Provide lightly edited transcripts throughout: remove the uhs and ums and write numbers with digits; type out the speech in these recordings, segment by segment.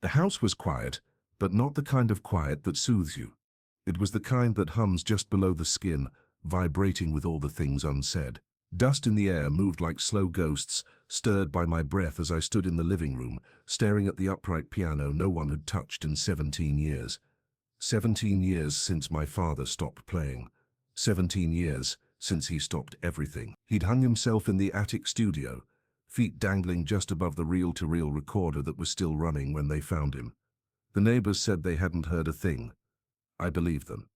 The house was quiet, but not the kind of quiet that soothes you. It was the kind that hums just below the skin, vibrating with all the things unsaid. Dust in the air moved like slow ghosts, stirred by my breath as I stood in the living room, staring at the upright piano no one had touched in 17 years. 17 years since my father stopped playing. 17 years since he stopped everything. He'd hung himself in the attic studio, feet dangling just above the reel-to-reel recorder that was still running when they found him. The neighbors said they hadn't heard a thing. I believed them.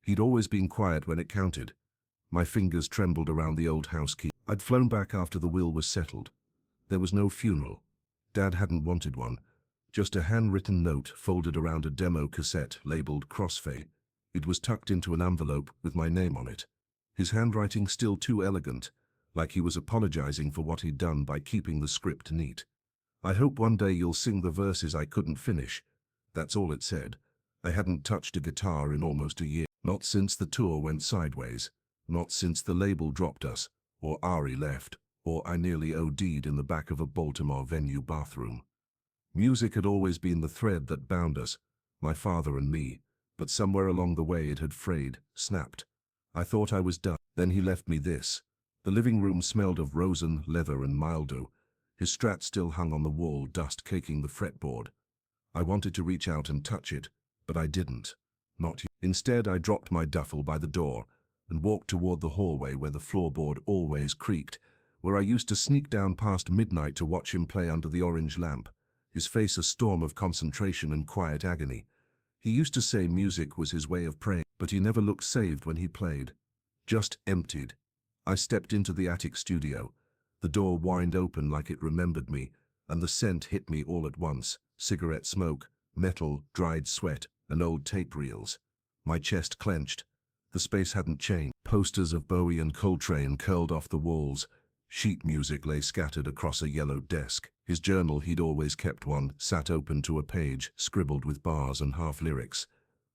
He'd always been quiet when it counted. My fingers trembled around the old house key. I'd flown back after the will was settled. There was no funeral. Dad hadn't wanted one. Just a handwritten note folded around a demo cassette labeled Crossfade. It was tucked into an envelope with my name on it. His handwriting still too elegant, like he was apologizing for what he'd done by keeping the script neat. I hope one day you'll sing the verses I couldn't finish. That's all it said. I hadn't touched a guitar in almost a year. Not since the tour went sideways. Not since the label dropped us, or Ari left, or I nearly OD'd in the back of a Baltimore venue bathroom. Music had always been the thread that bound us, my father and me, but somewhere along the way it had frayed, snapped. I thought I was done. Then he left me this. The living room smelled of rosin, leather and mildew. His Strat still hung on the wall, dust caking the fretboard. I wanted to reach out and touch it, but I didn't. Not yet. Instead, I dropped my duffel by the door and walked toward the hallway where the floorboard always creaked, where I used to sneak down past midnight to watch him play under the orange lamp, his face a storm of concentration and quiet agony. He used to say music was his way of praying, but he never looked saved when he played. Just emptied. I stepped into the attic studio. The door whined open like it remembered me, and the scent hit me all at once. Cigarette smoke, metal, dried sweat, and old tape reels. My chest clenched. The space hadn't changed. Posters of Bowie and Coltrane curled off the walls. Sheet music lay scattered across a yellow desk. His journal, he'd always kept one, sat open to a page, scribbled with bars and half lyrics.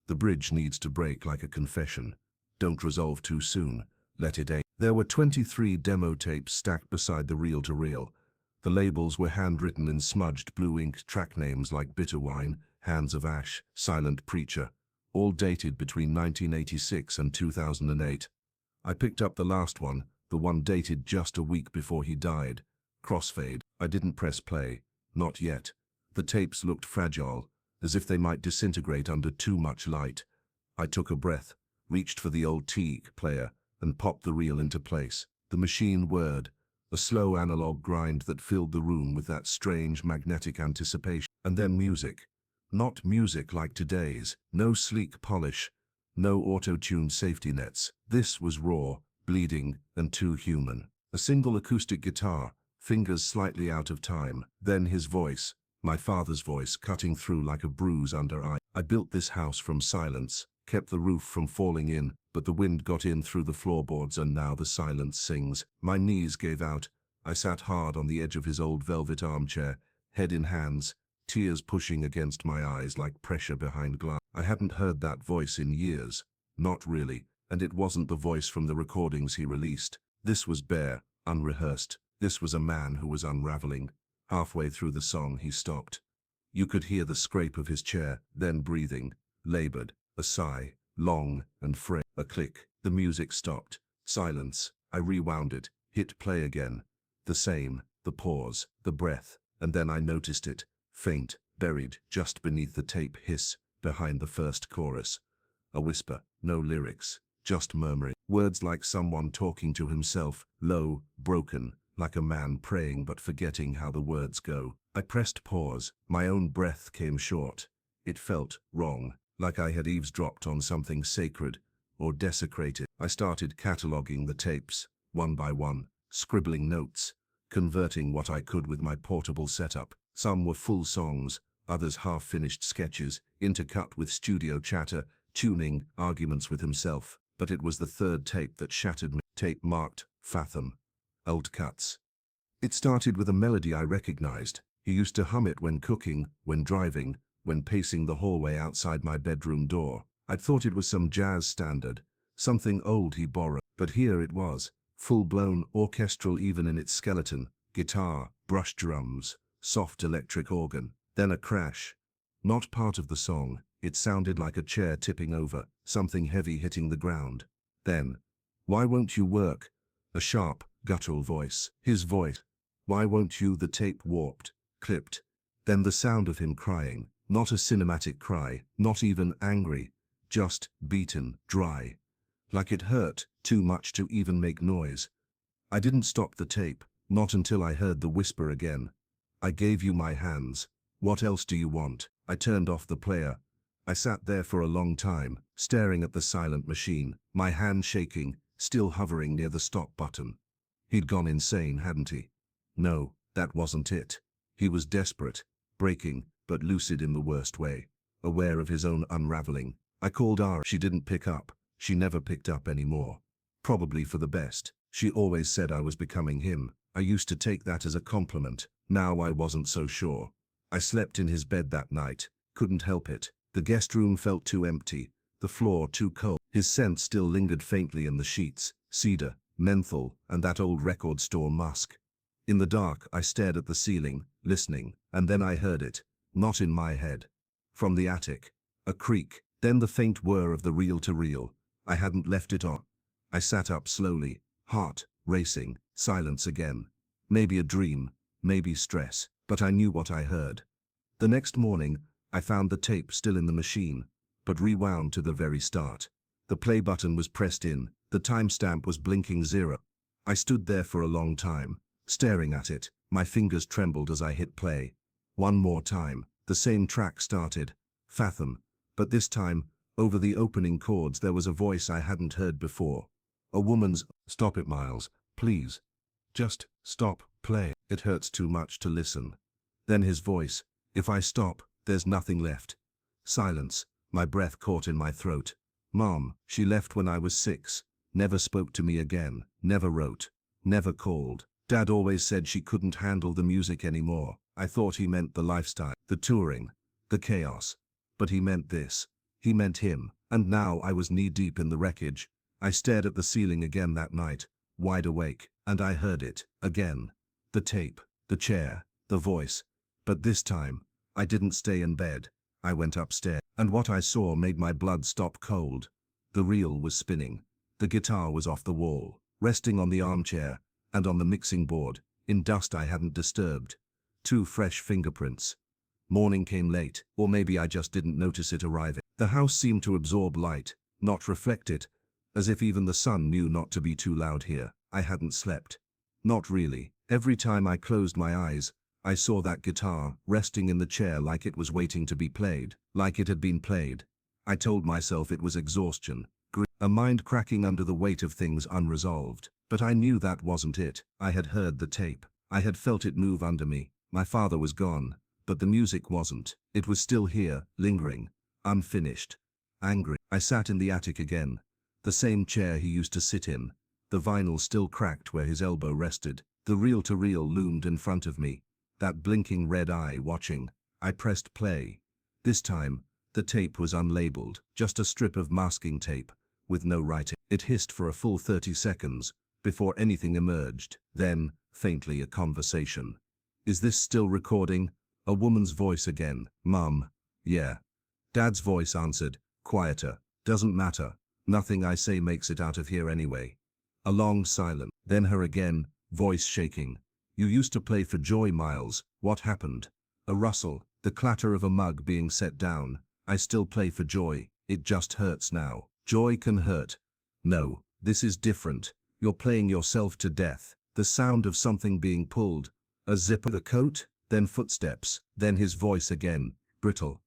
The bridge needs to break like a confession. Don't resolve too soon. Let it ache. There were 23 demo tapes stacked beside the reel-to-reel. The labels were handwritten in smudged blue ink, track names like Bitter Wine, Hands of Ash, Silent Preacher, all dated between 1986 and 2008. I picked up the last one, the one dated just a week before he died. Crossfade. I didn't press play. Not yet. The tapes looked fragile, as if they might disintegrate under too much light. I took a breath, reached for the old teak player, and popped the reel into place. The machine whirred, a slow analog grind that filled the room with that strange magnetic anticipation. And then music. Not music like today's. No sleek polish. No auto-tuned safety nets. This was raw, bleeding, and too human. A single acoustic guitar, fingers slightly out of time. Then his voice, my father's voice, cutting through like a bruise under eye. I built this house from silence, kept the roof from falling in, but the wind got in through the floorboards and now the silence sings. My knees gave out. I sat hard on the edge of his old velvet armchair, head in hands, tears pushing against my eyes like pressure behind glass. I hadn't heard that voice in years. Not really, and it wasn't the voice from the recordings he released. This was bare, unrehearsed. This was a man who was unraveling. Halfway through the song he stopped. You could hear the scrape of his chair, then breathing, labored, a sigh, long and frail. A click. The music stopped. Silence. I rewound it, hit play again. The same, the pause, the breath, and then I noticed it, faint, buried just beneath the tape hiss, behind the first chorus. A whisper, no lyrics, just murmuring. Words like someone talking to himself, low, broken, like a man praying but forgetting how the words go. I pressed pause. My own breath came short. It felt wrong, like I had eavesdropped on something sacred or desecrated. I started cataloging the tapes, one by one, scribbling notes, converting what I could with my portable setup. Some were full songs, others half-finished sketches, intercut with studio chatter, tuning, arguments with himself. But it was the third tape that shattered me. Tape marked Fathom. Old cuts. It started with a melody I recognized. He used to hum it when cooking, when driving, when pacing the hallway outside my bedroom door. I'd thought it was some jazz standard, something old he borrowed. But here it was, full-blown, orchestral even in its skeleton, guitar, brush drums, soft electric organ. Then a crash. Not part of the song. It sounded like a chair tipping over, something heavy hitting the ground. Then, "Why won't you work?" A sharp, guttural voice. His voice. "Why won't you?" The tape warped, clipped. Then the sound of him crying. Not a cinematic cry, not even angry. Just beaten, dry. Like it hurt too much to even make noise. I didn't stop the tape, not until I heard the whisper again. "I gave you my hands. What else do you want?" I turned off the player. I sat there for a long time, staring at the silent machine, my hand shaking, still hovering near the stop button. He'd gone insane, hadn't he? No, that wasn't it. He was desperate, breaking, but lucid in the worst way, aware of his own unraveling. I called Ara. She didn't pick up. She never picked up anymore. Probably for the best. She always said I was becoming him. I used to take that as a compliment. Now I wasn't so sure. I slept in his bed that night. Couldn't help it. The guest room felt too empty, the floor too cold. His scent still lingered faintly in the sheets, cedar, menthol, and that old record store musk. In the dark, I stared at the ceiling, listening, and then I heard it, not in my head. From the attic. A creak, then the faint whir of the reel-to-reel. I hadn't left it on. I sat up slowly, heart racing, silence again. Maybe a dream, maybe stress, but I knew what I heard. The next morning, I found the tape still in the machine, but rewound to the very start. The play button was pressed in, the timestamp was blinking 0. I stood there for a long time, staring at it. My fingers trembled as I hit play. One more time, the same track started, Fathom, but this time, over the opening chords there was a voice I hadn't heard before. A woman's, "Stop it, Miles, please. Just stop, play. It hurts too much to listen." Then his voice, "If I stop, there's nothing left." Silence, my breath caught in my throat. Mom, she left when I was 6, never spoke to me again, never wrote, never called. Dad always said she couldn't handle the music anymore. I thought he meant the lifestyle, the touring, the chaos. But he meant this. He meant him, and now I was knee-deep in the wreckage. I stared at the ceiling again that night, wide awake, and I heard it, again. The tape, the chair, the voice. But this time, I didn't stay in bed. I went upstairs, and what I saw made my blood stop cold. The reel was spinning. The guitar was off the wall, resting on the armchair, and on the mixing board, in dust I hadn't disturbed. 2 fresh fingerprints. Morning came late, or maybe I just didn't notice it arriving. The house seemed to absorb light, not reflect it, as if even the sun knew not to be too loud here. I hadn't slept. Not really. Every time I closed my eyes, I saw that guitar, resting in the chair like it was waiting to be played, like it had been played. I told myself it was exhaustion, a mind cracking under the weight of things unresolved. But I knew that wasn't it. I had heard the tape. I had felt it move under me. My father was gone, but the music wasn't. It was still here, lingering, unfinished, angry. I sat in the attic again, the same chair he used to sit in, the vinyl still cracked where his elbow rested. The reel-to-reel loomed in front of me, that blinking red eye watching. I pressed play. This time, the tape was unlabeled, just a strip of masking tape, with no writing. It hissed for a full 30 seconds, before anything emerged. Then, faintly, a conversation. "Is this still recording?" A woman's voice again. "Mum." "Yeah." Dad's voice answered, quieter. "Doesn't matter. Nothing I say makes it out of here anyway." A long silence. Then her again, voice shaking. "You used to play for joy, Miles. What happened?" A rustle, the clatter of a mug being set down. "I still play for joy. It just hurts now." "Joy can hurt." "No, this is different. You're playing yourself to death." The sound of something being pulled. A zip of the coat, then footsteps, then his voice again, brittle.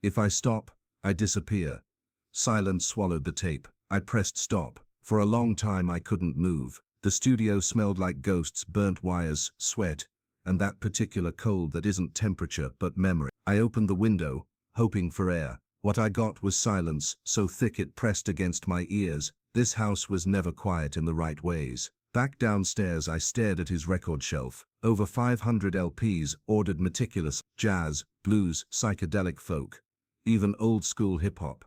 "If I stop, I disappear." Silence swallowed the tape. I pressed stop. For a long time I couldn't move. The studio smelled like ghosts, burnt wires, sweat, and that particular cold that isn't temperature but memory. I opened the window, hoping for air. What I got was silence, so thick it pressed against my ears. This house was never quiet in the right ways. Back downstairs I stared at his record shelf. Over 500 LPs, ordered meticulous, jazz, blues, psychedelic folk, even old-school hip-hop.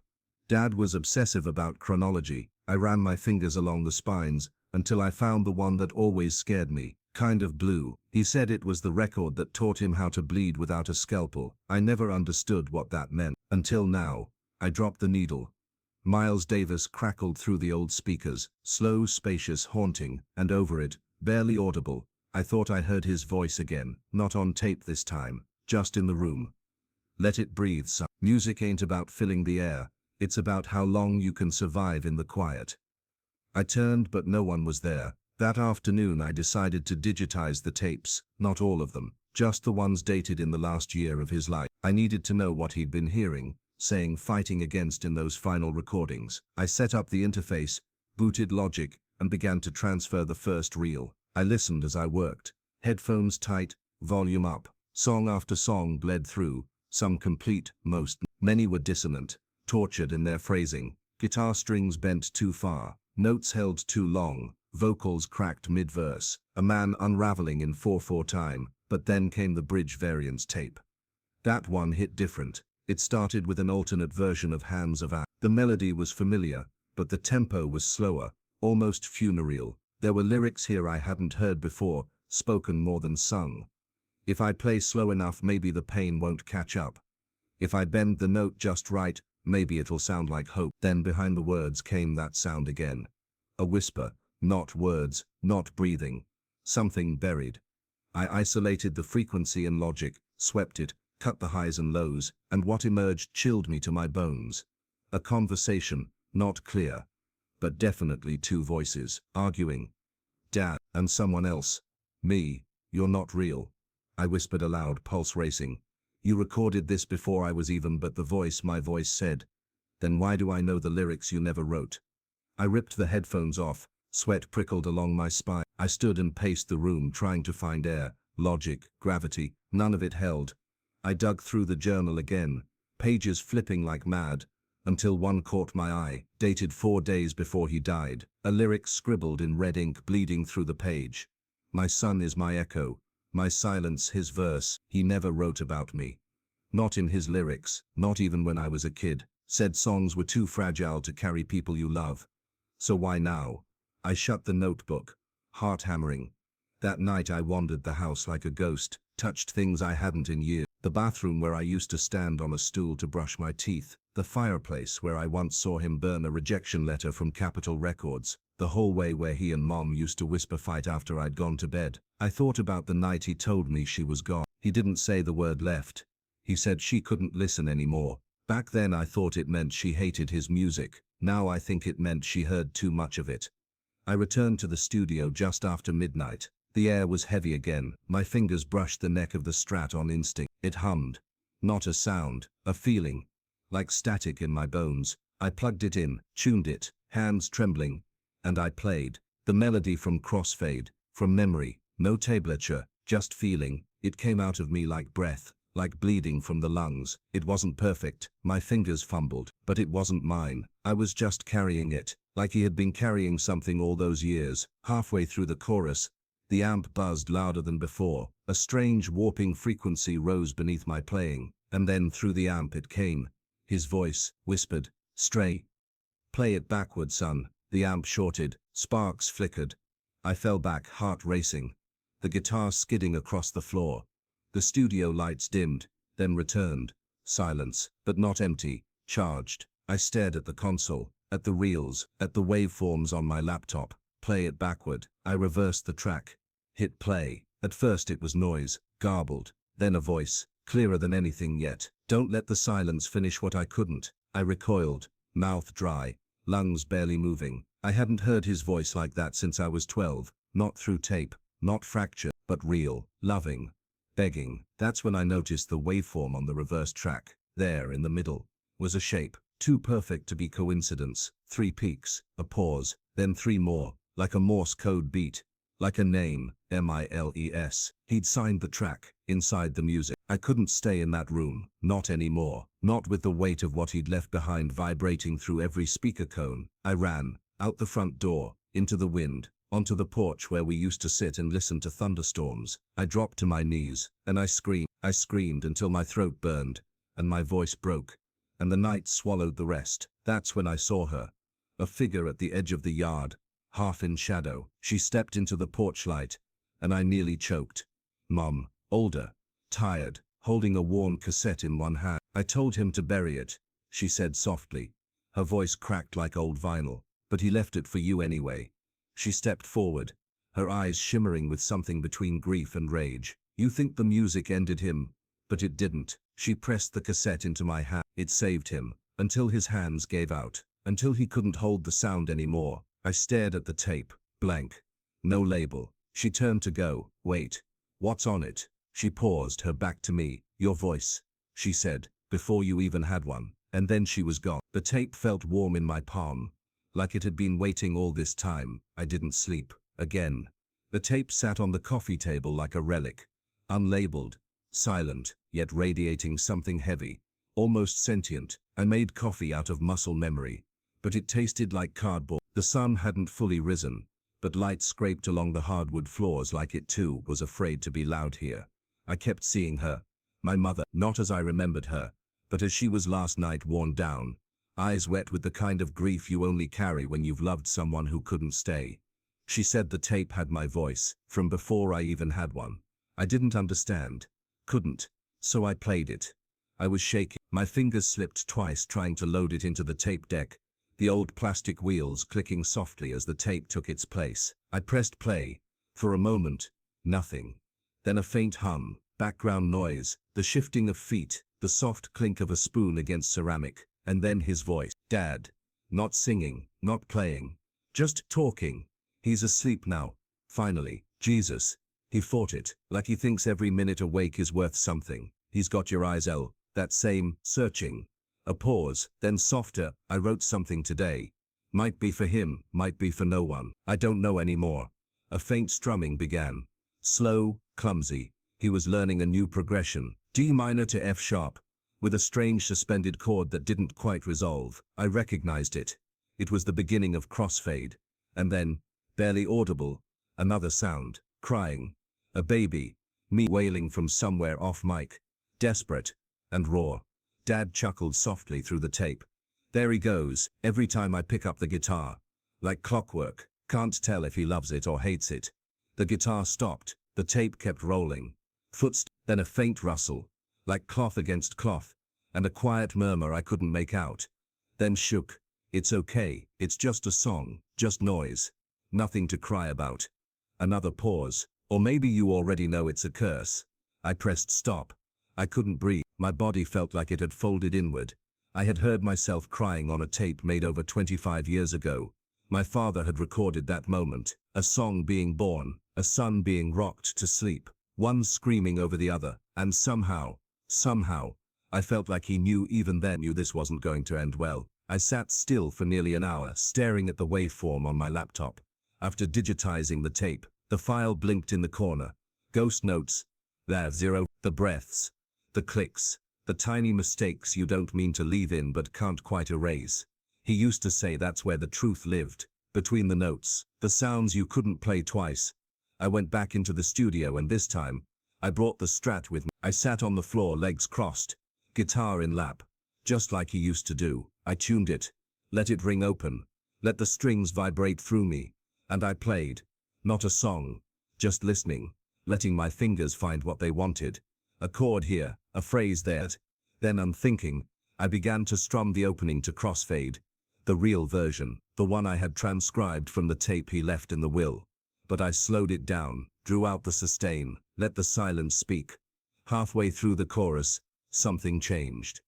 Dad was obsessive about chronology. I ran my fingers along the spines, until I found the one that always scared me, Kind of blue. He said it was the record that taught him how to bleed without a scalpel. I never understood what that meant. Until now. I dropped the needle. Miles Davis crackled through the old speakers, slow, spacious, haunting, and over it, barely audible. I thought I heard his voice again, not on tape this time, just in the room. Let it breathe, son. Music ain't about filling the air, it's about how long you can survive in the quiet. I turned, but no one was there. That afternoon I decided to digitize the tapes, not all of them, just the ones dated in the last year of his life. I needed to know what he'd been hearing, saying, fighting against in those final recordings. I set up the interface, booted Logic, and began to transfer the first reel. I listened as I worked. Headphones tight, volume up. Song after song bled through, some complete, many were dissonant, tortured in their phrasing. Guitar strings bent too far, notes held too long, vocals cracked mid-verse, a man unraveling in 4/4 time, but then came the bridge variants tape. That one hit different. It started with an alternate version of Hands of Ash. The melody was familiar, but the tempo was slower, almost funereal. There were lyrics here I hadn't heard before, spoken more than sung. If I play slow enough, maybe the pain won't catch up. If I bend the note just right, maybe it'll sound like hope. Then behind the words came that sound again. A whisper, not words, not breathing. Something buried. I isolated the frequency in Logic, swept it, cut the highs and lows, and what emerged chilled me to my bones. A conversation, not clear, but definitely two voices, arguing. Dad, and someone else. Me, you're not real. I whispered aloud, pulse racing. You recorded this before I was even, but my voice said. Then why do I know the lyrics you never wrote? I ripped the headphones off, sweat prickled along my spine. I stood and paced the room trying to find air, logic, gravity, none of it held. I dug through the journal again, pages flipping like mad, until one caught my eye, dated 4 days before he died, a lyric scribbled in red ink bleeding through the page. My son is my echo, my silence his verse. He never wrote about me. Not in his lyrics, not even when I was a kid. Said songs were too fragile to carry people you love. So why now? I shut the notebook, heart hammering. That night I wandered the house like a ghost, touched things I hadn't in years. The bathroom where I used to stand on a stool to brush my teeth, the fireplace where I once saw him burn a rejection letter from Capitol Records, the hallway where he and Mom used to whisper fight after I'd gone to bed. I thought about the night he told me she was gone. He didn't say the word left. He said she couldn't listen anymore. Back then I thought it meant she hated his music. Now I think it meant she heard too much of it. I returned to the studio just after midnight. The air was heavy again. My fingers brushed the neck of the Strat on instinct. It hummed. Not a sound, a feeling. Like static in my bones. I plugged it in, tuned it, hands trembling. And I played. The melody from Crossfade, from memory, no tablature, just feeling. It came out of me like breath, like bleeding from the lungs. It wasn't perfect, my fingers fumbled, but it wasn't mine. I was just carrying it, like he had been carrying something all those years. Halfway through the chorus, the amp buzzed louder than before. A strange warping frequency rose beneath my playing, and then through the amp it came. His voice whispered, "Stray. Play it backward, son." The amp shorted, sparks flickered. I fell back, heart racing. The guitar skidding across the floor. The studio lights dimmed, then returned. Silence, but not empty, charged. I stared at the console, at the reels, at the waveforms on my laptop. Play it backward. I reversed the track. Hit play. At first it was noise, garbled. Then a voice, clearer than anything yet. Don't let the silence finish what I couldn't. I recoiled, mouth dry, lungs barely moving. I hadn't heard his voice like that since I was 12. Not through tape, not fractured, but real, loving, begging. That's when I noticed the waveform on the reverse track. There, in the middle, was a shape, too perfect to be coincidence. 3 peaks, a pause, then 3 more, like a Morse code beat. Like a name, Miles. He'd signed the track, inside the music. I couldn't stay in that room, not anymore. Not with the weight of what he'd left behind vibrating through every speaker cone. I ran, out the front door, into the wind, onto the porch where we used to sit and listen to thunderstorms. I dropped to my knees, and I screamed. I screamed until my throat burned, and my voice broke, and the night swallowed the rest. That's when I saw her. A figure at the edge of the yard, half in shadow. She stepped into the porch light, and I nearly choked. Mom, older, tired, holding a worn cassette in one hand. I told him to bury it, she said softly. Her voice cracked like old vinyl. But he left it for you anyway. She stepped forward, her eyes shimmering with something between grief and rage. You think the music ended him, but it didn't. She pressed the cassette into my hand. It saved him, until his hands gave out, until he couldn't hold the sound anymore. I stared at the tape, blank. No label. She turned to go. Wait. What's on it? She paused, her back to me. Your voice, she said, before you even had one. And then she was gone. The tape felt warm in my palm, like it had been waiting all this time. I didn't sleep. Again. The tape sat on the coffee table like a relic. Unlabeled, silent, yet radiating something heavy, almost sentient. I made coffee out of muscle memory, but it tasted like cardboard. The sun hadn't fully risen, but light scraped along the hardwood floors like it too was afraid to be loud here. I kept seeing her, my mother, not as I remembered her, but as she was last night, worn down, eyes wet with the kind of grief you only carry when you've loved someone who couldn't stay. She said the tape had my voice, from before I even had one. I didn't understand. Couldn't. So I played it. I was shaking. My fingers slipped twice trying to load it into the tape deck, the old plastic wheels clicking softly as the tape took its place. I pressed play. For a moment, nothing. Then a faint hum, background noise, the shifting of feet, the soft clink of a spoon against ceramic, and then his voice. Dad. Not singing, not playing. Just talking. He's asleep now. Finally. Jesus. He fought it, like he thinks every minute awake is worth something. He's got your eyes, Elle. That same, searching. A pause, then softer. I wrote something today. Might be for him, might be for no one. I don't know anymore. A faint strumming began. Slow, clumsy. He was learning a new progression. D minor to F sharp, with a strange suspended chord that didn't quite resolve. I recognized it. It was the beginning of crossfade. And then, barely audible, another sound, crying. A baby. Me wailing from somewhere off mic. Desperate. And raw. Dad chuckled softly through the tape. There he goes, every time I pick up the guitar. Like clockwork. Can't tell if he loves it or hates it. The guitar stopped. The tape kept rolling. Footsteps, then a faint rustle, like cloth against cloth, and a quiet murmur I couldn't make out. Then shook. It's okay, it's just a song, just noise. Nothing to cry about. Another pause. Or maybe you already know it's a curse. I pressed stop. I couldn't breathe. My body felt like it had folded inward. I had heard myself crying on a tape made over 25 years ago. My father had recorded that moment, a song being born, a son being rocked to sleep. One screaming over the other, and somehow, I felt like he knew even then knew this wasn't going to end well. I sat still for nearly an hour, staring at the waveform on my laptop. After digitizing the tape, the file blinked in the corner. Ghost notes. There, zero. The breaths. The clicks. The tiny mistakes you don't mean to leave in but can't quite erase. He used to say that's where the truth lived. Between the notes. The sounds you couldn't play twice. I went back into the studio and this time, I brought the Strat with me. I sat on the floor, legs crossed, guitar in lap, just like he used to do. I tuned it, let it ring open, let the strings vibrate through me, and I played. Not a song, just listening, letting my fingers find what they wanted. A chord here, a phrase there. Then unthinking, I began to strum the opening to Crossfade, the real version, the one I had transcribed from the tape he left in the will. But I slowed it down, drew out the sustain, let the silence speak. Halfway through the chorus, something changed.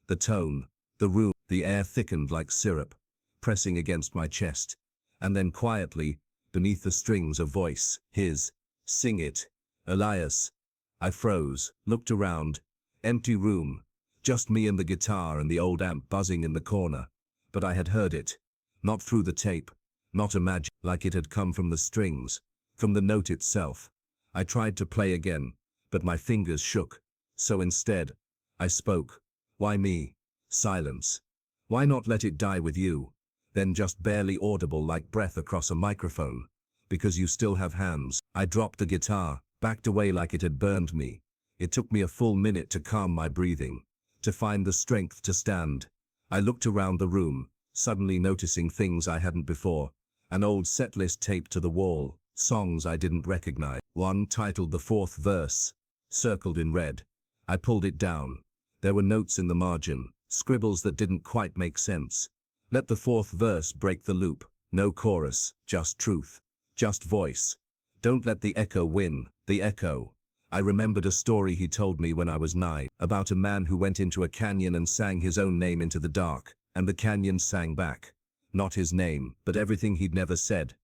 The tone, the room, the air thickened like syrup, pressing against my chest. And then quietly, beneath the strings, a voice, his. Sing it. Elias. I froze, looked around. Empty room. Just me and the guitar and the old amp buzzing in the corner. But I had heard it. Not through the tape. Not imagine, like it had come from the strings, from the note itself. I tried to play again, but my fingers shook. So instead, I spoke. Why me? Silence. Why not let it die with you? Then just barely audible like breath across a microphone. Because you still have hands. I dropped the guitar, backed away like it had burned me. It took me a full minute to calm my breathing, to find the strength to stand. I looked around the room, suddenly noticing things I hadn't before. An old setlist taped to the wall, songs I didn't recognize. One titled The Fourth Verse, circled in red. I pulled it down. There were notes in the margin, scribbles that didn't quite make sense. Let the fourth verse break the loop. No chorus, just truth. Just voice. Don't let the echo win. The echo. I remembered a story he told me when I was 9, about a man who went into a canyon and sang his own name into the dark, and the canyon sang back. Not his name, but everything he'd never said.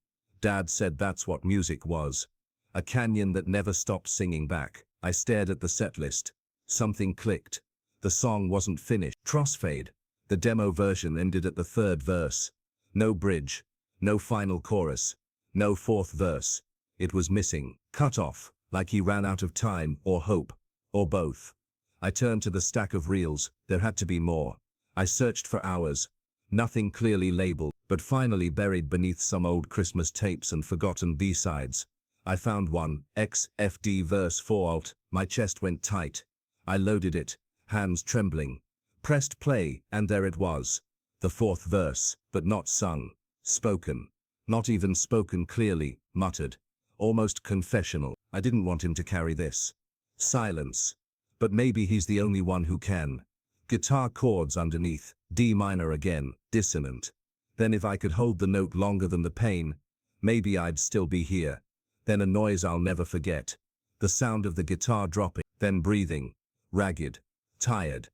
Dad said that's what music was. A canyon that never stopped singing back. I stared at the set list. Something clicked. The song wasn't finished. Crossfade. The demo version ended at the third verse. No bridge. No final chorus. No fourth verse. It was missing. Cut off. Like he ran out of time, or hope. Or both. I turned to the stack of reels. There had to be more. I searched for hours. Nothing clearly labeled, but finally buried beneath some old Christmas tapes and forgotten B-sides. I found one, XFD verse 4 alt. My chest went tight. I loaded it, hands trembling. Pressed play, and there it was. The fourth verse, but not sung. Spoken. Not even spoken clearly, muttered. Almost confessional. I didn't want him to carry this. Silence. But maybe he's the only one who can. Guitar chords underneath, D minor again, dissonant. Then if I could hold the note longer than the pain, maybe I'd still be here. Then a noise I'll never forget. The sound of the guitar dropping, then breathing. Ragged. Tired.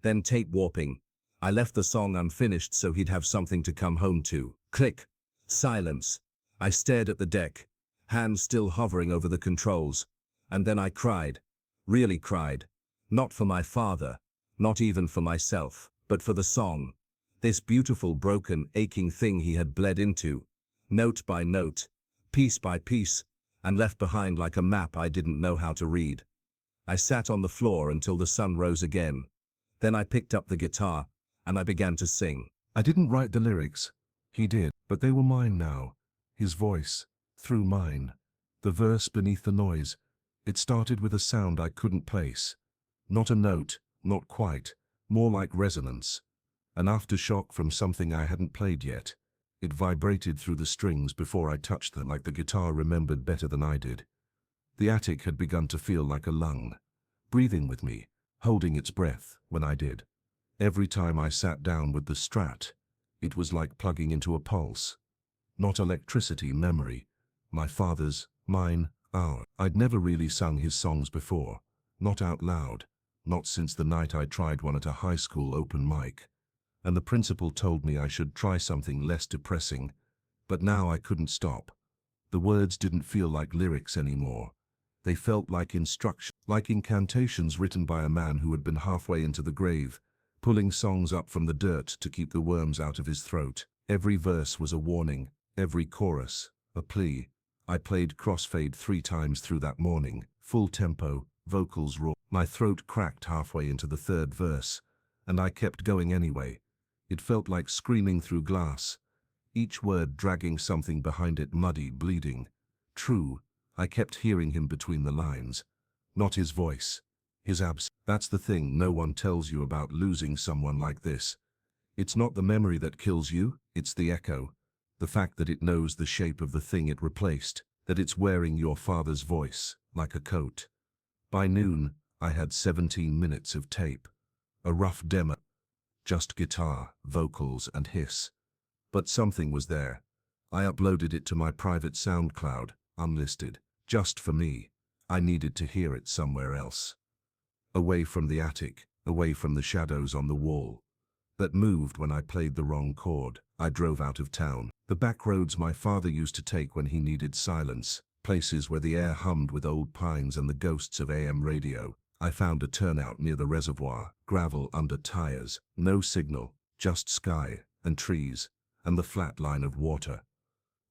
Then tape warping. I left the song unfinished so he'd have something to come home to. Click. Silence. I stared at the deck, hands still hovering over the controls. And then I cried. Really cried. Not for my father. Not even for myself, but for the song. This beautiful broken, aching thing he had bled into. Note by note. Piece by piece. And left behind like a map I didn't know how to read. I sat on the floor until the sun rose again. Then I picked up the guitar, and I began to sing. I didn't write the lyrics. He did, but they were mine now. His voice, through mine. The verse beneath the noise. It started with a sound I couldn't place. Not a note, not quite, more like resonance. An aftershock from something I hadn't played yet. It vibrated through the strings before I touched them like the guitar remembered better than I did. The attic had begun to feel like a lung, breathing with me, holding its breath when I did. Every time I sat down with the Strat, it was like plugging into a pulse. Not electricity, memory. My father's, mine, our. I'd never really sung his songs before, not out loud, not since the night I tried one at a high school open mic. And the principal told me I should try something less depressing, but now I couldn't stop. The words didn't feel like lyrics anymore. They felt like instruction, like incantations written by a man who had been halfway into the grave, pulling songs up from the dirt to keep the worms out of his throat. Every verse was a warning, every chorus, a plea. I played Crossfade 3 times through that morning, full tempo, vocals raw. My throat cracked halfway into the third verse, and I kept going anyway. It felt like screaming through glass, each word dragging something behind it, muddy, bleeding. True, I kept hearing him between the lines. Not his voice, his absence. That's the thing no one tells you about losing someone like this. It's not the memory that kills you, it's the echo. The fact that it knows the shape of the thing it replaced, that it's wearing your father's voice, like a coat. By noon, I had 17 minutes of tape. A rough demo. Just guitar, vocals, and hiss. But something was there. I uploaded it to my private SoundCloud, unlisted, just for me. I needed to hear it somewhere else. Away from the attic, away from the shadows on the wall that moved when I played the wrong chord. I drove out of town. The back roads my father used to take when he needed silence, places where the air hummed with old pines and the ghosts of AM radio. I found a turnout near the reservoir, gravel under tires, no signal, just sky and trees and the flat line of water.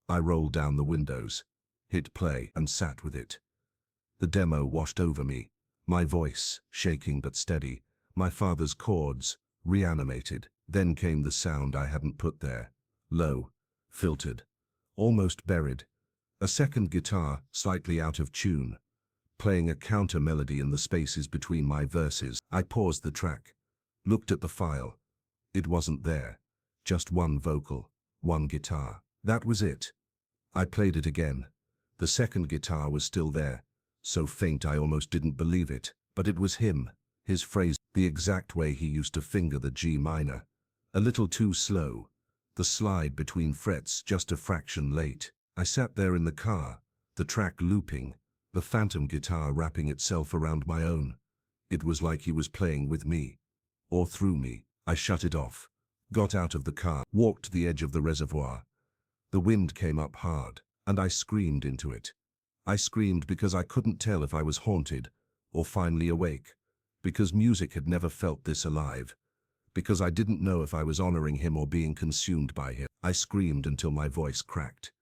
I rolled down the windows, hit play and sat with it. The demo washed over me, my voice shaking but steady, my father's chords reanimated. Then came the sound I hadn't put there, low, filtered, almost buried. A second guitar, slightly out of tune, playing a counter melody in the spaces between my verses. I paused the track, looked at the file. It wasn't there. Just one vocal, one guitar. That was it. I played it again. The second guitar was still there, so faint I almost didn't believe it. But it was him, his phrase, the exact way he used to finger the G minor. A little too slow, the slide between frets just a fraction late. I sat there in the car, the track looping, the phantom guitar wrapping itself around my own. It was like he was playing with me, or through me. I shut it off, got out of the car, walked to the edge of the reservoir. The wind came up hard, and I screamed into it. I screamed because I couldn't tell if I was haunted or finally awake, because music had never felt this alive, because I didn't know if I was honoring him or being consumed by him. I screamed until my voice cracked.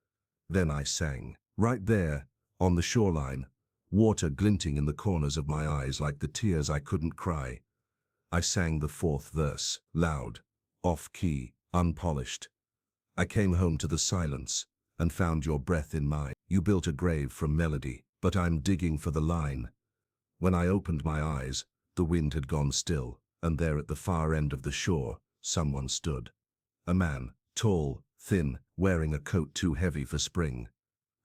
Then I sang. Right there, on the shoreline, water glinting in the corners of my eyes like the tears I couldn't cry. I sang the fourth verse, loud, off-key, unpolished. I came home to the silence and found your breath in mine. You built a grave from melody, but I'm digging for the line. When I opened my eyes, the wind had gone still, and there at the far end of the shore, someone stood. A man, tall, thin, wearing a coat too heavy for spring.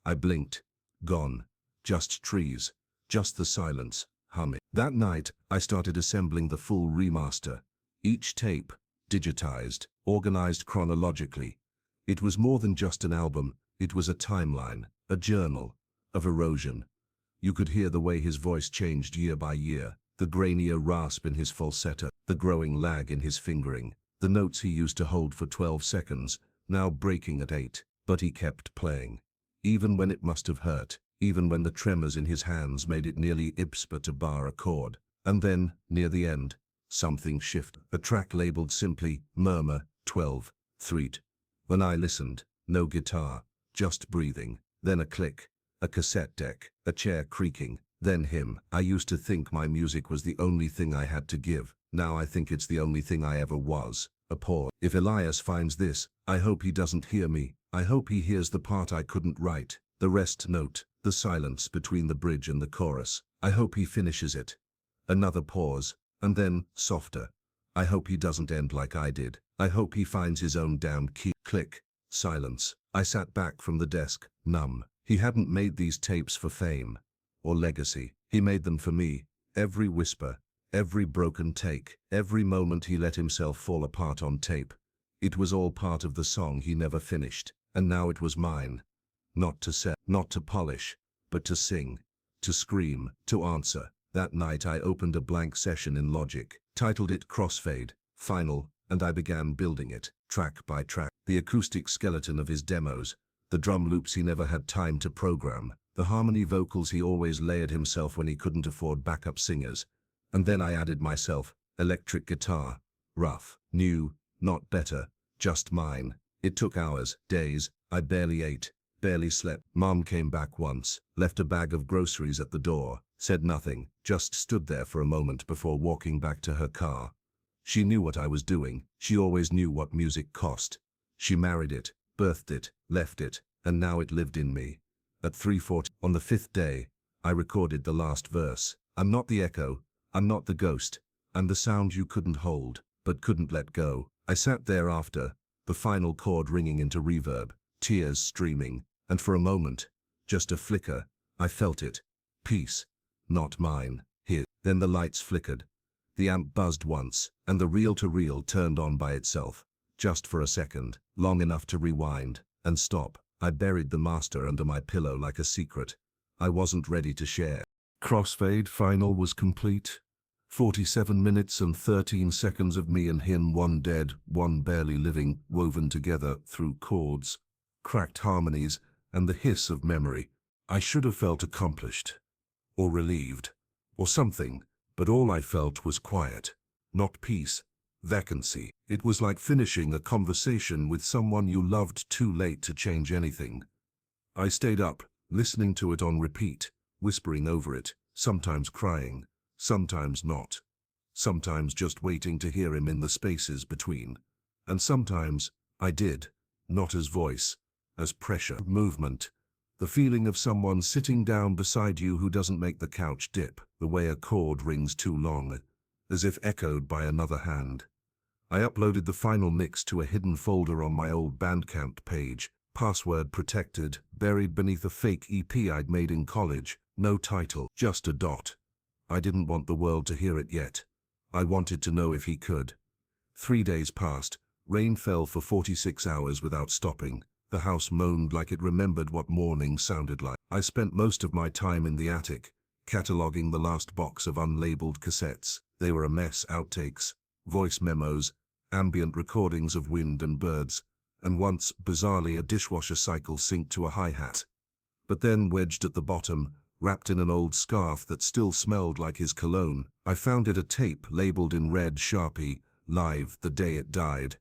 I blinked. Gone. Just trees. Just the silence, humming. That night, I started assembling the full remaster. Each tape, digitized, organized chronologically. It was more than just an album, it was a timeline, a journal, of erosion. You could hear the way his voice changed year by year, the grainier rasp in his falsetto, the growing lag in his fingering, the notes he used to hold for 12 seconds, now breaking at 8, but he kept playing. Even when it must have hurt, even when the tremors in his hands made it nearly ipspa to bar a chord. And then, near the end, something shifted. A track labeled simply, Murmur, 12, 3. When I listened, no guitar, just breathing, then a click, a cassette deck, a chair creaking, then him. I used to think my music was the only thing I had to give. Now I think it's the only thing I ever was. A pause. If Elias finds this, I hope he doesn't hear me. I hope he hears the part I couldn't write, the rest note, the silence between the bridge and the chorus. I hope he finishes it. Another pause, and then, softer. I hope he doesn't end like I did. I hope he finds his own damned key. Click. Silence. I sat back from the desk, numb. He hadn't made these tapes for fame or legacy. He made them for me. Every whisper, every broken take, every moment he let himself fall apart on tape. It was all part of the song he never finished, and now it was mine. Not to sell, not to polish, but to sing, to scream, to answer. That night I opened a blank session in Logic, titled it Crossfade, Final, and I began building it, track by track. The acoustic skeleton of his demos, the drum loops he never had time to program, the harmony vocals he always layered himself when he couldn't afford backup singers. And then I added myself, electric guitar, rough, new, not better, just mine. It took hours, days, I barely ate, barely slept. Mom came back once, left a bag of groceries at the door, said nothing, just stood there for a moment before walking back to her car. She knew what I was doing, she always knew what music cost. She married it, birthed it, left it, and now it lived in me. At 3:40, on the 5th day, I recorded the last verse. I'm not the echo, I'm not the ghost, I'm the sound you couldn't hold, but couldn't let go. I sat there after, the final chord ringing into reverb, tears streaming, and for a moment, just a flicker, I felt it. Peace. Not mine. His. Then the lights flickered. The amp buzzed once, and the reel-to-reel turned on by itself. Just for a second, long enough to rewind and stop. I buried the master under my pillow like a secret I wasn't ready to share. Crossfade Final was complete. 47 minutes and 13 seconds of me and him, one dead, one barely living, woven together through chords, cracked harmonies, and the hiss of memory. I should have felt accomplished, or relieved, or something, but all I felt was quiet, not peace, vacancy. It was like finishing a conversation with someone you loved too late to change anything. I stayed up, listening to it on repeat, whispering over it, sometimes crying, sometimes not. Sometimes just waiting to hear him in the spaces between. And sometimes, I did, not as voice, as pressure, movement. The feeling of someone sitting down beside you who doesn't make the couch dip, the way a chord rings too long, as if echoed by another hand. I uploaded the final mix to a hidden folder on my old Bandcamp page, Password protected, buried beneath a fake EP I'd made in college. No title, just a dot. I didn't want the world to hear it yet. I wanted to know if he could. 3 days passed. Rain fell for 46 hours without stopping. The house moaned like it remembered what morning sounded like. I spent most of my time in the attic, cataloging the last box of unlabeled cassettes. They were a mess: outtakes, voice memos, ambient recordings of wind and birds, and once, bizarrely, a dishwasher cycle synced to a hi-hat. But then, wedged at the bottom, wrapped in an old scarf that still smelled like his cologne, I found it a tape labeled in red Sharpie, live the day it died.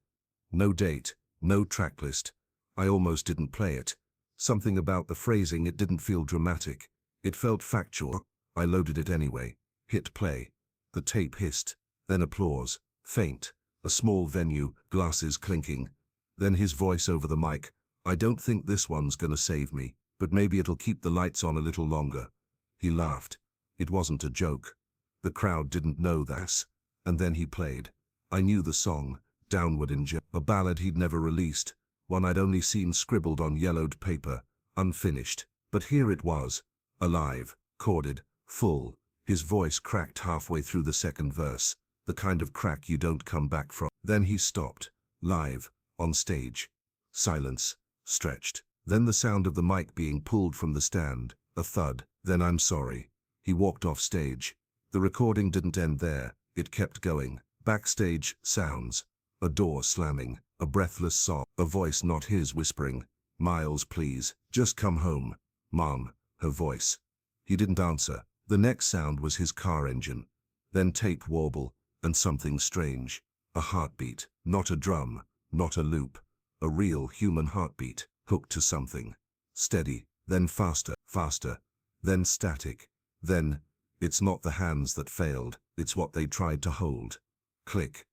No date, no tracklist. I almost didn't play it. Something about the phrasing, it didn't feel dramatic. It felt factual. I loaded it anyway. Hit play. The tape hissed. Then applause. Faint. A small venue, glasses clinking. Then his voice over the mic. "I don't think this one's gonna save me, but maybe it'll keep the lights on a little longer." He laughed. It wasn't a joke. The crowd didn't know that. And then he played. I knew the song, Downward in J, a ballad he'd never released, one I'd only seen scribbled on yellowed paper, unfinished. But here it was, alive, chorded, full. His voice cracked halfway through the second verse, the kind of crack you don't come back from. Then he stopped, live, on stage. Silence, stretched. Then the sound of the mic being pulled from the stand, a thud. Then "I'm sorry." He walked off stage. The recording didn't end there, it kept going. Backstage, sounds. A door slamming, a breathless sob, a voice not his whispering, "Miles, please, just come home." "Mom," her voice. He didn't answer. The next sound was his car engine. Then tape warble, and something strange. A heartbeat, not a drum, not a loop. A real human heartbeat, hooked to something. Steady, then faster, faster, then static. Then, it's not the hands that failed, it's what they tried to hold. Click.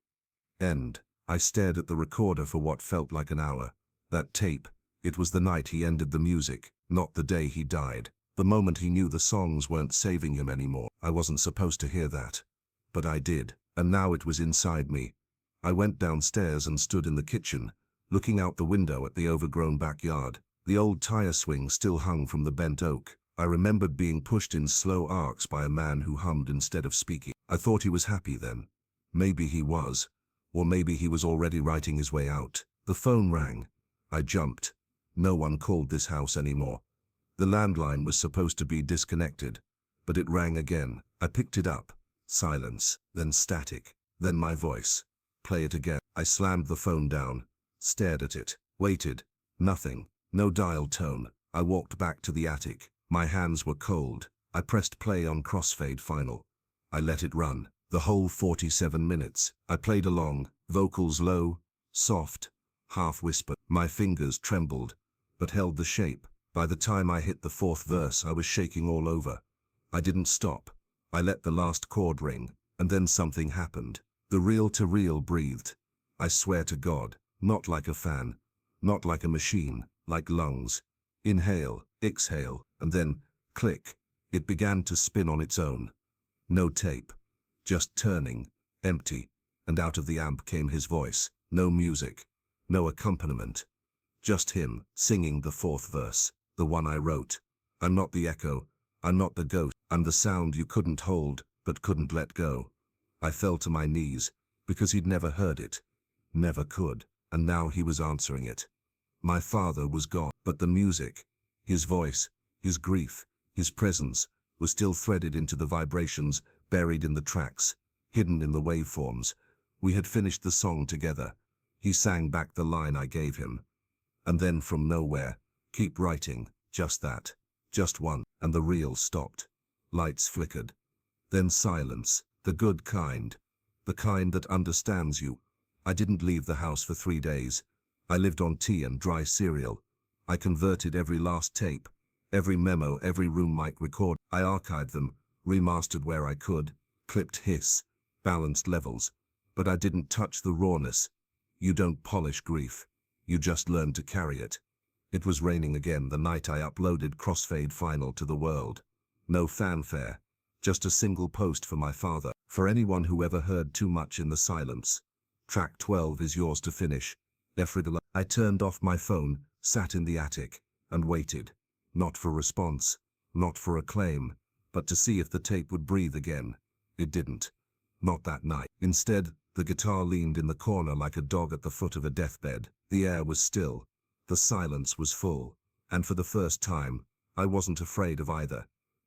End. I stared at the recorder for what felt like an hour. That tape, it was the night he ended the music, not the day he died. The moment he knew the songs weren't saving him anymore. I wasn't supposed to hear that. But I did, and now it was inside me. I went downstairs and stood in the kitchen, looking out the window at the overgrown backyard. The old tire swing still hung from the bent oak. I remembered being pushed in slow arcs by a man who hummed instead of speaking. I thought he was happy then. Maybe he was. Or maybe he was already writing his way out. The phone rang. I jumped. No one called this house anymore. The landline was supposed to be disconnected, but it rang again. I picked it up. Silence, then static, then my voice. "Play it again." I slammed the phone down, stared at it, waited. Nothing. No dial tone. I walked back to the attic. My hands were cold. I pressed play on Crossfade Final. I let it run. The whole 47 minutes. I played along, vocals low, soft, half whispered. My fingers trembled, but held the shape. By the time I hit the fourth verse, I was shaking all over. I didn't stop. I let the last chord ring, and then something happened. The reel-to-reel breathed. I swear to God, not like a fan, not like a machine, like lungs. Inhale, exhale, and then, click. It began to spin on its own. No tape. Just turning, empty, and out of the amp came his voice. No music, no accompaniment. Just him, singing the fourth verse, the one I wrote. "I'm not the echo, I'm not the ghost, I'm the sound you couldn't hold, but couldn't let go." I fell to my knees, because he'd never heard it. Never could, and now he was answering it. My father was gone, but the music, his voice, his grief, his presence, was still threaded into the vibrations, buried in the tracks, hidden in the waveforms. We had finished the song together. He sang back the line I gave him. And then from nowhere, "Keep writing," just that, just one, and the reel stopped. Lights flickered. Then silence, the good kind, the kind that understands you. I didn't leave the house for 3 days. I lived on tea and dry cereal. I converted every last tape, every memo, every room mic record. I archived them, remastered where I could, clipped hiss, balanced levels. But I didn't touch the rawness. You don't polish grief. You just learn to carry it. It was raining again the night I uploaded Crossfade Final to the world. No fanfare. Just a single post for my father. For anyone who ever heard too much in the silence. Track 12 is yours to finish. Efridala. I turned off my phone, sat in the attic, and waited. Not for response, not for acclaim, but to see if the tape would breathe again. It didn't. Not that night. Instead, the guitar leaned in the corner like a dog at the foot of a deathbed. The air was still. The silence was full. And for the first time, I wasn't afraid of either.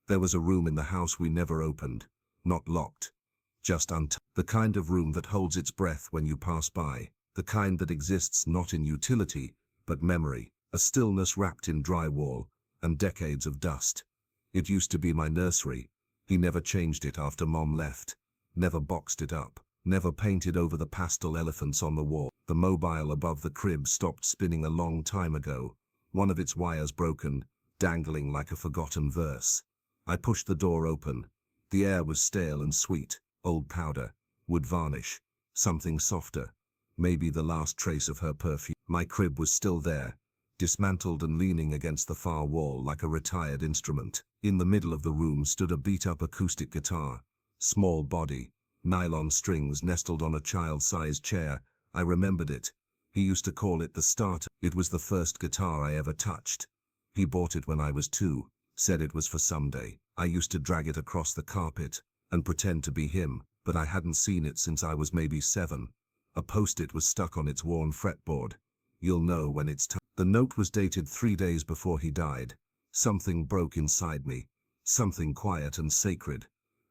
There was a room in the house we never opened. Not locked. Just the kind of room that holds its breath when you pass by. The kind that exists not in utility, but memory. A stillness wrapped in drywall, and decades of dust. It used to be my nursery. He never changed it after Mom left. Never boxed it up. Never painted over the pastel elephants on the wall. The mobile above the crib stopped spinning a long time ago. One of its wires broken, dangling like a forgotten verse. I pushed the door open. The air was stale and sweet. Old powder. Wood varnish. Something softer. Maybe the last trace of her perfume. My crib was still there, dismantled and leaning against the far wall like a retired instrument. In the middle of the room stood a beat-up acoustic guitar. Small body, nylon strings nestled on a child-sized chair. I remembered it. He used to call it the starter. It was the first guitar I ever touched. He bought it when I was 2, said it was for someday. I used to drag it across the carpet and pretend to be him, but I hadn't seen it since I was maybe 7. A post-it was stuck on its worn fretboard. You'll know when it's time. The note was dated 3 days before he died. Something broke inside me. Something quiet and sacred.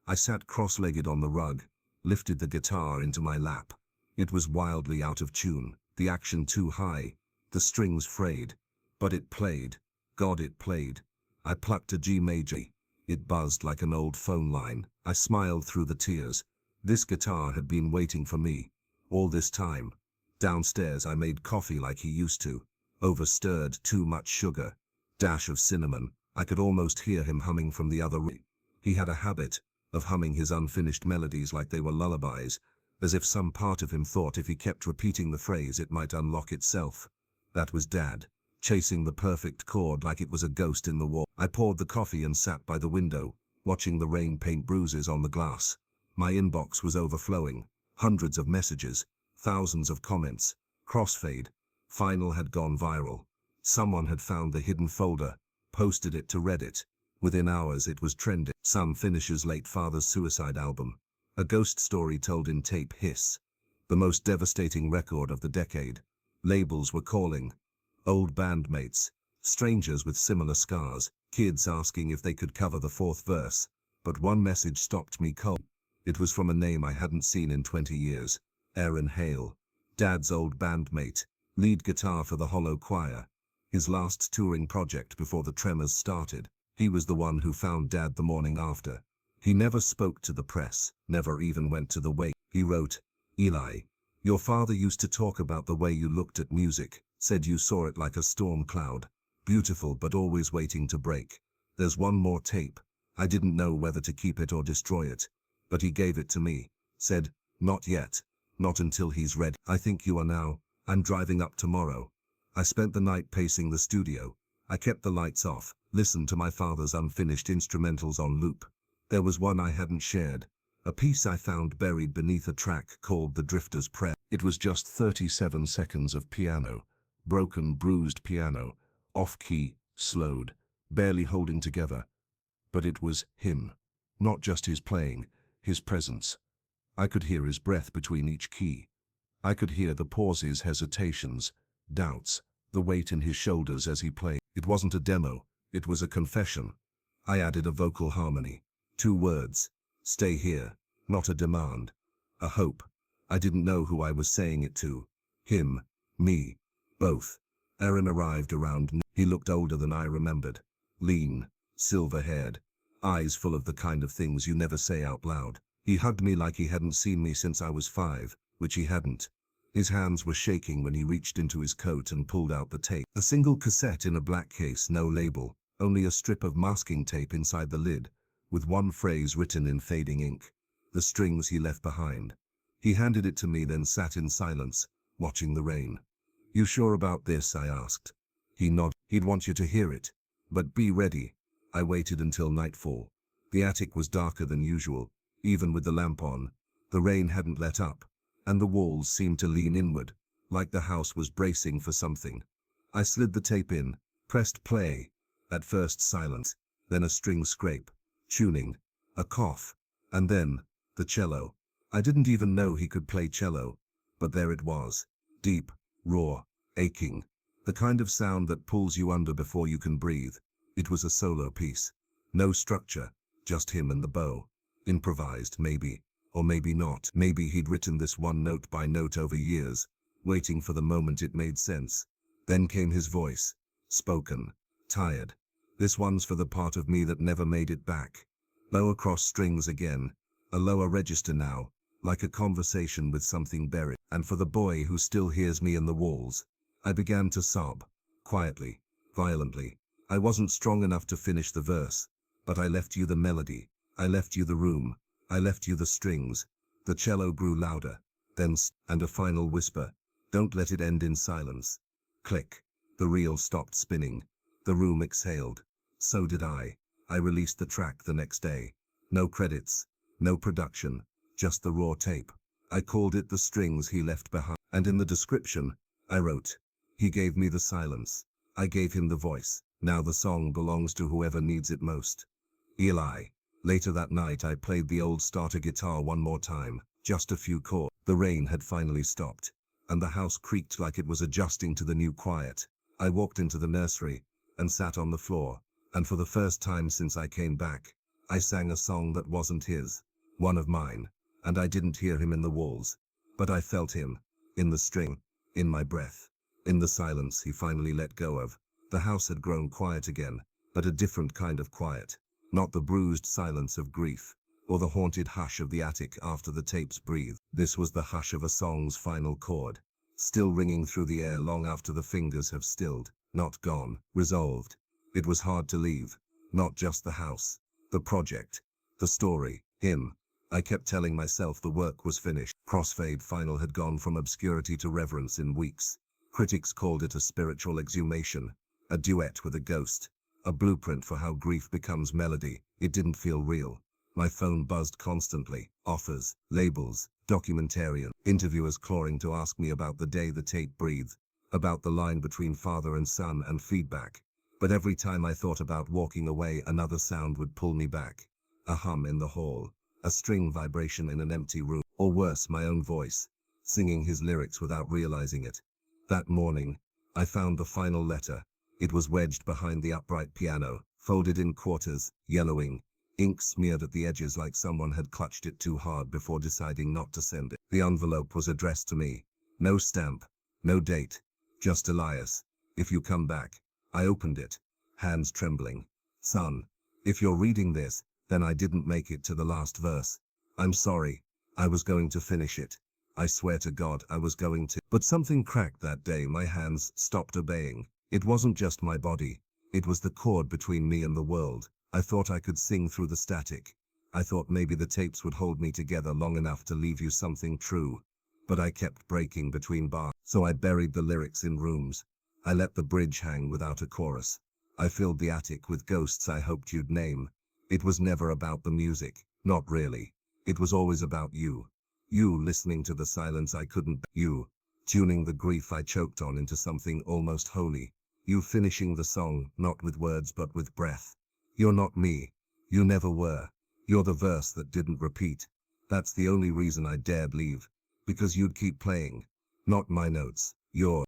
I sat cross-legged on the rug, lifted the guitar into my lap. It was wildly out of tune, the action too high, the strings frayed. But it played. God, it played. I plucked a G major. It buzzed like an old phone line. I smiled through the tears. This guitar had been waiting for me. All this time. Downstairs I made coffee like he used to. Overstirred, too much sugar. Dash of cinnamon. I could almost hear him humming from the other room. He had a habit of humming his unfinished melodies like they were lullabies, as if some part of him thought if he kept repeating the phrase it might unlock itself. That was Dad, chasing the perfect chord like it was a ghost in the wall. I poured the coffee and sat by the window, watching the rain paint bruises on the glass. My inbox was overflowing. Hundreds of messages, thousands of comments. Crossfade. Final had gone viral. Someone had found the hidden folder, posted it to Reddit. Within hours it was trending. Son finishes late father's suicide album. A ghost story told in tape hiss. The most devastating record of the decade. Labels were calling. Old bandmates. Strangers with similar scars. Kids asking if they could cover the 4th verse. But one message stopped me cold. It was from a name I hadn't seen in 20 years. Aaron Hale. Dad's old bandmate. Lead guitar for the Hollow Choir. His last touring project before the Tremors started. He was the one who found Dad the morning after. He never spoke to the press, never even went to the wake. He wrote, "Eli, your father used to talk about the way you looked at music, said you saw it like a storm cloud. Beautiful but always waiting to break. There's one more tape. I didn't know whether to keep it or destroy it. But he gave it to me. Said, not yet. Not until he's ready. I think you are now. I'm driving up tomorrow." I spent the night pacing the studio. I kept the lights off, listened to my father's unfinished instrumentals on loop. There was one I hadn't shared. A piece I found buried beneath a track called The Drifter's Prayer. It was just 37 seconds of piano. Broken, bruised piano. Off-key, slowed, barely holding together. But it was him. Not just his playing, his presence. I could hear his breath between each key. I could hear the pauses, hesitations, doubts, the weight in his shoulders as he played. It wasn't a demo, it was a confession. I added a vocal harmony. 2 words. Stay here. Not a demand. A hope. I didn't know who I was saying it to. Him. Me. Both. Aaron arrived around noon. He looked older than I remembered. Lean. Silver-haired. Eyes full of the kind of things you never say out loud. He hugged me like he hadn't seen me since I was 5, which he hadn't. His hands were shaking when he reached into his coat and pulled out the tape. A single cassette in a black case, no label, only a strip of masking tape inside the lid, with one phrase written in fading ink. The strings he left behind. He handed it to me, then sat in silence, watching the rain. "You sure about this?" I asked. He nodded. "He'd want you to hear it. But be ready." I waited until nightfall. The attic was darker than usual, even with the lamp on. The rain hadn't let up, and the walls seemed to lean inward, like the house was bracing for something. I slid the tape in, pressed play. At first silence, then a string scrape, tuning, a cough, and then the cello. I didn't even know he could play cello, but there it was, deep, raw, aching, the kind of sound that pulls you under before you can breathe. It was a solo piece. No structure, just him and the bow. Improvised, maybe, or maybe not. Maybe he'd written this one note by note over years, waiting for the moment it made sense. Then came his voice, spoken, tired. This one's for the part of me that never made it back. Low across strings again, a lower register now, like a conversation with something buried. And for the boy who still hears me in the walls. I began to sob, quietly, violently. I wasn't strong enough to finish the verse, but I left you the melody, I left you the room, I left you the strings. The cello grew louder, then and a final whisper, don't let it end in silence. Click. The reel stopped spinning. The room exhaled. So did I. I released the track the next day. No credits, no production, just the raw tape. I called it The Strings He Left Behind. And in the description, I wrote, he gave me the silence. I gave him the voice. Now the song belongs to whoever needs it most. Eli. Later that night I played the old starter guitar one more time, just a few chords. The rain had finally stopped, and the house creaked like it was adjusting to the new quiet. I walked into the nursery, and sat on the floor, and for the first time since I came back, I sang a song that wasn't his, one of mine, and I didn't hear him in the walls, but I felt him, in the string, in my breath, in the silence he finally let go of. The house had grown quiet again, but a different kind of quiet, not the bruised silence of grief, or the haunted hush of the attic after the tapes breathed. This was the hush of a song's final chord, still ringing through the air long after the fingers have stilled, not gone, resolved. It was hard to leave, not just the house, the project, the story, him. I kept telling myself the work was finished. Crossfade Final had gone from obscurity to reverence in weeks. Critics called it a spiritual exhumation, a duet with a ghost, a blueprint for how grief becomes melody. It didn't feel real. My phone buzzed constantly, offers, labels, documentarian, interviewers clawing to ask me about the day the tape breathed, about the line between father and son and feedback. But every time I thought about walking away, another sound would pull me back. A hum in the hall, a string vibration in an empty room, or worse, my own voice, singing his lyrics without realizing it. That morning, I found the final letter. It was wedged behind the upright piano, folded in quarters, yellowing, ink smeared at the edges like someone had clutched it too hard before deciding not to send it. The envelope was addressed to me. No stamp, no date, just Elias. If you come back. I opened it, hands trembling. Son, if you're reading this, then I didn't make it to the last verse. I'm sorry. I was going to finish it. I swear to God I was going to. But something cracked that day. My hands stopped obeying. It wasn't just my body. It was the cord between me and the world. I thought I could sing through the static. I thought maybe the tapes would hold me together long enough to leave you something true. But I kept breaking between bars. So I buried the lyrics in rooms. I let the bridge hang without a chorus. I filled the attic with ghosts I hoped you'd name. It was never about the music, not really. It was always about you. You listening to the silence I couldn't. You tuning the grief I choked on into something almost holy. You finishing the song, not with words but with breath. You're not me. You never were. You're the verse that didn't repeat. That's the only reason I dared leave. Because you'd keep playing. Not my notes.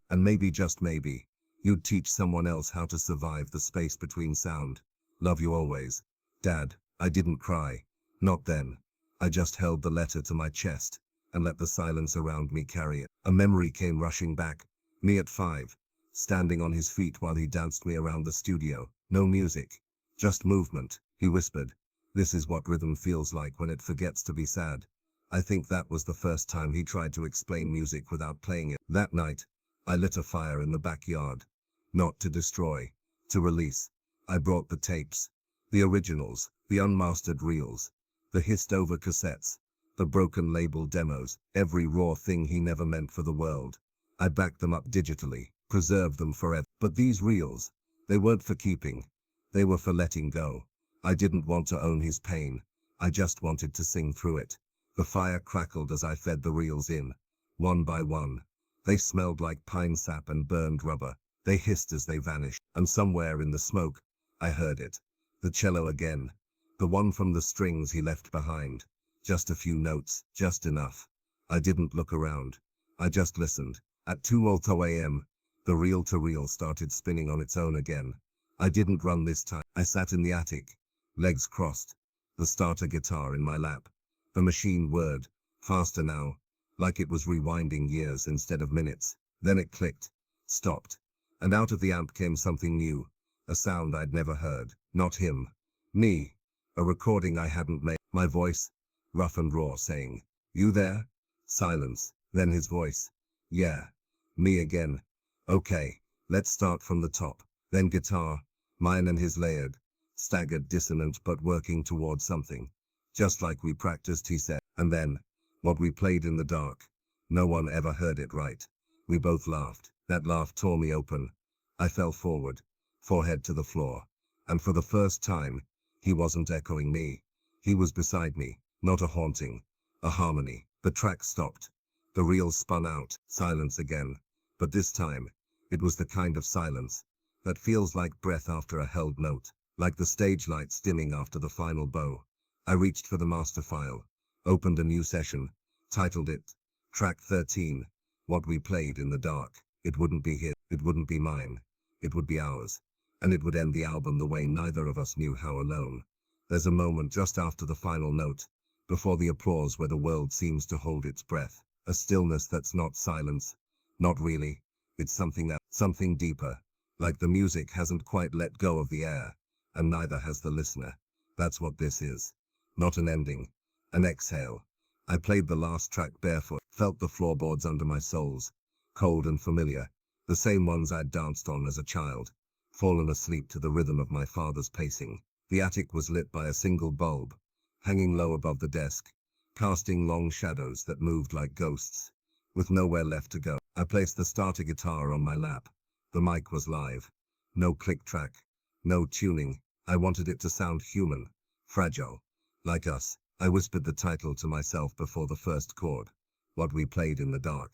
And maybe, just maybe, you'd teach someone else how to survive the space between sound. Love you always. Dad. I didn't cry. Not then. I just held the letter to my chest and let the silence around me carry it. A memory came rushing back. Me at 5, standing on his feet while he danced me around the studio. No music. Just movement. He whispered, "This is what rhythm feels like when it forgets to be sad." I think that was the first time he tried to explain music without playing it. That night, I lit a fire in the backyard. Not to destroy, to release. I brought the tapes. The originals, the unmastered reels, the hissed-over cassettes, the broken label demos, every raw thing he never meant for the world. I backed them up digitally, preserved them forever. But these reels, they weren't for keeping. They were for letting go. I didn't want to own his pain. I just wanted to sing through it. The fire crackled as I fed the reels in, one by one. They smelled like pine sap and burned rubber. They hissed as they vanished, and somewhere in the smoke, I heard it. The cello again. The one from the strings he left behind. Just a few notes, just enough. I didn't look around. I just listened. At 2:00 a.m., the reel-to-reel started spinning on its own again. I didn't run this time. I sat in the attic, legs crossed, the starter guitar in my lap. The machine whirred, faster now, like it was rewinding years instead of minutes. Then it clicked, stopped, and out of the amp came something new, a sound I'd never heard. Not him. Me. A recording I hadn't made. My voice, rough and raw, saying, "You there?" Silence. Then his voice. "Yeah. Me again. Okay, let's start from the top." Then guitar, mine and his layered, staggered, dissonant but working towards something. Just like we practiced, he said. And then, what we played in the dark. No one ever heard it right. We both laughed. That laugh tore me open. I fell forward, forehead to the floor. And for the first time, he wasn't echoing me. He was beside me, not a haunting, a harmony. The track stopped. The reel spun out, silence again. But this time, it was the kind of silence that feels like breath after a held note, like the stage lights dimming after the final bow. I reached for the master file, opened a new session, titled it, Track 13, What We Played in the Dark. It wouldn't be his, it wouldn't be mine, it would be ours. And it would end the album the way neither of us knew how alone. There's a moment just after the final note, before the applause, where the world seems to hold its breath. A stillness that's not silence. Not really. It's something else, something deeper. Like the music hasn't quite let go of the air, and neither has the listener. That's what this is. Not an ending. An exhale. I played the last track barefoot, felt the floorboards under my soles, cold and familiar, the same ones I'd danced on as a child, fallen asleep to the rhythm of my father's pacing. The attic was lit by a single bulb, hanging low above the desk, casting long shadows that moved like ghosts, with nowhere left to go. I placed the starter guitar on my lap. The mic was live. No click track, no tuning. I wanted it to sound human, fragile, like us. I whispered the title to myself before the first chord, What We Played in the Dark.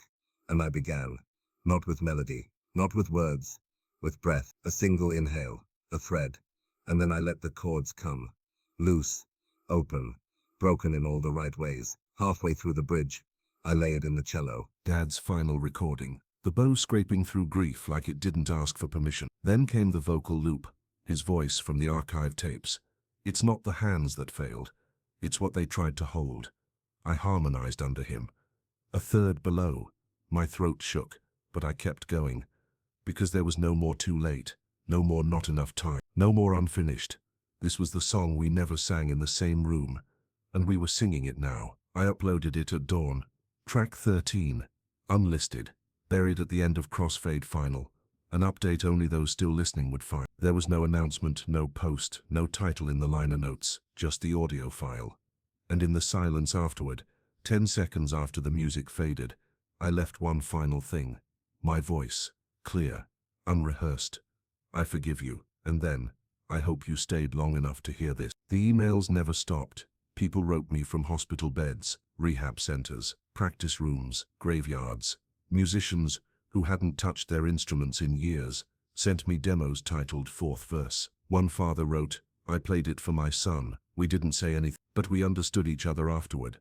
And I began, not with melody, not with words, with breath, a single inhale, a thread. And then I let the chords come, loose, open, broken in all the right ways. Halfway through the bridge, I layered in the cello. Dad's final recording, the bow scraping through grief like it didn't ask for permission. Then came the vocal loop, his voice from the archive tapes. It's not the hands that failed, it's what they tried to hold. I harmonized under him. A third below. My throat shook, but I kept going. Because there was no more too late, no more not enough time, no more unfinished. This was the song we never sang in the same room, and we were singing it now. I uploaded it at dawn. Track 13, unlisted, buried at the end of Crossfade Final. An update only those still listening would find. There was no announcement, no post, no title in the liner notes, just the audio file. And in the silence afterward, 10 seconds after the music faded, I left one final thing. My voice, clear, unrehearsed. I forgive you, and then, I hope you stayed long enough to hear this. The emails never stopped. People wrote me from hospital beds, rehab centers, practice rooms, graveyards. Musicians, who hadn't touched their instruments in years, sent me demos titled Fourth Verse. One father wrote, I played it for my son. We didn't say anything, but we understood each other afterward.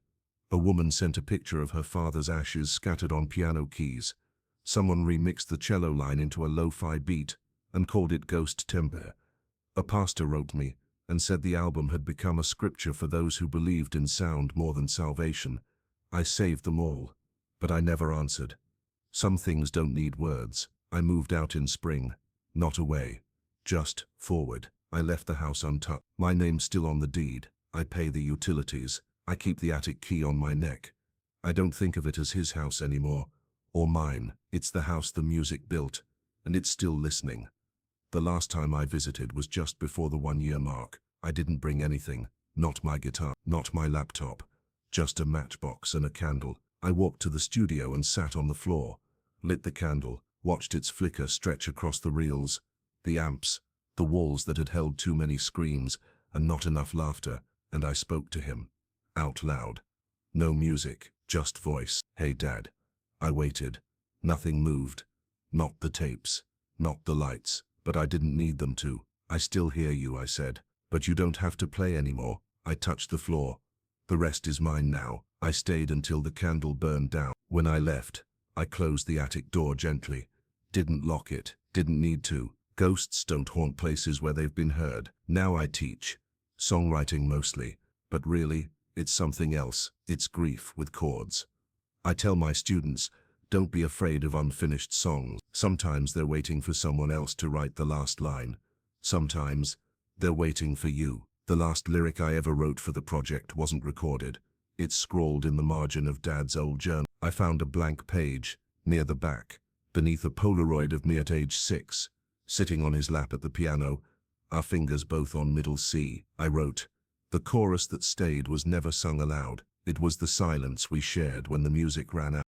A woman sent a picture of her father's ashes scattered on piano keys. Someone remixed the cello line into a lo-fi beat and called it Ghost Temper. A pastor wrote me and said the album had become a scripture for those who believed in sound more than salvation. I saved them all, but I never answered. Some things don't need words. I moved out in spring, not away, just forward. I left the house untouched. My name's still on the deed. I pay the utilities. I keep the attic key on my neck. I don't think of it as his house anymore, or mine. It's the house the music built, and it's still listening. The last time I visited was just before the 1-year mark. I didn't bring anything, not my guitar, not my laptop, just a matchbox and a candle. I walked to the studio and sat on the floor, lit the candle, watched its flicker stretch across the reels, the amps, the walls that had held too many screams and not enough laughter, and I spoke to him, out loud. No music, just voice. Hey Dad. I waited. Nothing moved. Not the tapes. knocked the lights, but I didn't need them to. I still hear you, I said. But you don't have to play anymore. I touched the floor. The rest is mine now. I stayed until the candle burned down. When I left, I closed the attic door gently. Didn't lock it. Didn't need to. Ghosts don't haunt places where they've been heard. Now I teach. Songwriting mostly. But really, it's something else. It's grief with chords. I tell my students, don't be afraid of unfinished songs. Sometimes they're waiting for someone else to write the last line. Sometimes they're waiting for you. The last lyric I ever wrote for the project wasn't recorded. It's scrawled in the margin of Dad's old journal. I found a blank page, near the back, beneath a Polaroid of me at age 6, sitting on his lap at the piano, our fingers both on middle C. I wrote, "The chorus that stayed was never sung aloud. It was the silence we shared when the music ran out."